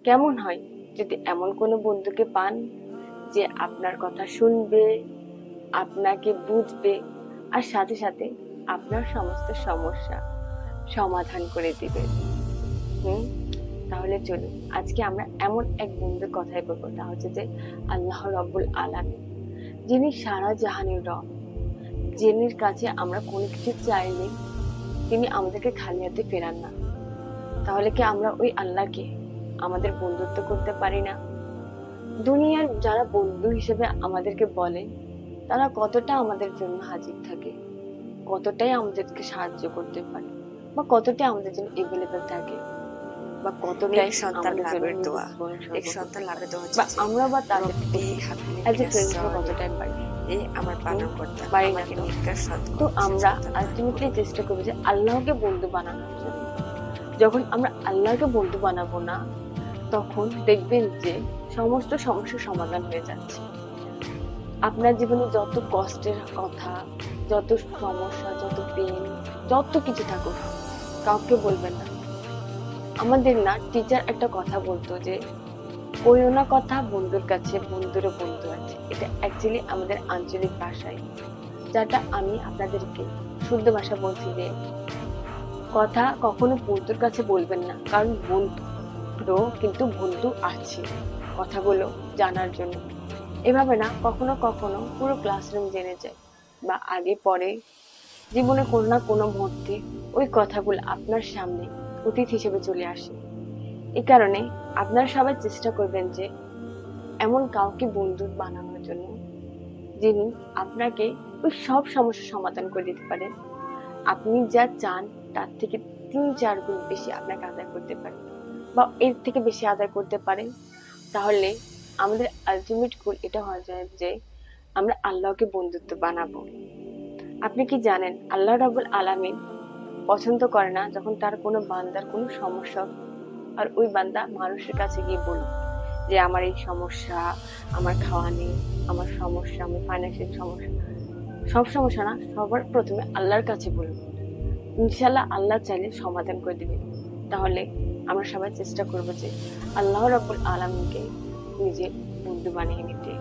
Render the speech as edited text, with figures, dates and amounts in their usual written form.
কেমন হয় যদি এমন কোনো বন্ধুকে পান যে আপনার কথা শুনবে, আপনাকে বুঝবে, আর সাথে সাথে আপনার সমস্ত সমস্যা সমাধান করে দিবে। হুম তাহলে চলুন আজকে আমরা এমন এক বন্ধুর কথাই বলবো, তা হচ্ছে যে আল্লাহ রব্বুল আলামিন, যিনি সারা জাহানের রব, যিনির কাছে আমরা কোনো কিছু চাইলে তিনি আমাদেরকে খালি হাতে ফেরান না। তাহলে কি আমরা ওই আল্লাহকে আমাদের বন্ধুত্ব করতে পারি না? দুনিয়ার যারা বন্ধু হিসেবে আমাদেরকে বলে, তারা কতটা আমাদের জন্য হাজির থাকে, কতটাই আমাদেরকে সাহায্য করতে পারে, বা কতটাই আমাদের জন্য এভেলেবেল থাকে, বা কতটাই আমাদের জন্য এক সন্তান লাভের দোয়া বা আমরা বা তাদের এজ এ ফ্রেন্ড কতটাই পারি আমার পালনকর্তা পারি না। আমাকে নির্কার তো আমরা আলটিমেটলি চেষ্টা করবো যে আল্লাহকে বন্ধু বানানোর জন্য। যখন আমরা আল্লাহকে বন্ধু বানাবো না, তখন দেখবেন যে সমস্ত সমস্যার সমাধান হয়ে যাচ্ছে। আপনার জীবনে যত কষ্টের কথা, যত সমস্যা, যত পেন, যত কিছু থাকুক, কাউকে বলবেন না। আমাদের না টিচার একটা কথা বলতো যে কইও না কথা বন্ধুর কাছে, বন্ধুরও বন্ধু আছে। এটা অ্যাকচুয়ালি আমাদের আঞ্চলিক ভাষায়, যেটা আমি আপনাদেরকে শুদ্ধ ভাষা বলছি যে কথা কখনো বন্ধুর কাছে বলবেন না, কারণ বন্ধুরও কিন্তু বন্ধু আছে কথাগুলো জানার জন্য। এভাবে না কখনো কখনো পুরো ক্লাসরুম জেনে যায়, বা আগে পরে জীবনে কোনো না কোনো মুহূর্তে ওই কথাগুলো আপনার সামনে অতীত হিসেবে চলে আসে। এই কারণে আপনারা সবাই চেষ্টা করবেন যে এমন কাউকে বন্ধু বানানোর জন্য, যিনি আপনাকে ওই সব সমস্যার সমাধান করে দিতে পারেন। আপনি যা চান তার থেকে 3-4 গুণ বেশি আপনাকে আদায় করতে পারেন, বা এর থেকে বেশি আদায় করতে পারেন। তাহলে আমাদের আলটিমেট গোল এটা হয়ে যায় যে আমরা আল্লাহকে বন্ধুত্ব বানাবো। আপনি কি জানেন আল্লাহ রাব্বুল আলামিন পছন্দ করে না যখন তার কোনো বান্দার কোনো সমস্যা আর ওই বান্দা মানুষের কাছে গিয়ে বলল যে আমার এই সমস্যা, আমার খাওয়া নেই, আমার সমস্যা, আমার ফাইন্যান্সিয়াল সমস্যা। সব সমস্যা না, সবার প্রথমে আল্লাহর কাছে বলুন, ইনশাল্লাহ আল্লাহ চাইলে সমাধান করে দিবে। তাহলে আমরা সবাই চেষ্টা করবো যে আল্লাহ রাব্বুল আলামিনকে নিজের বন্ধু বানিয়ে নিতে।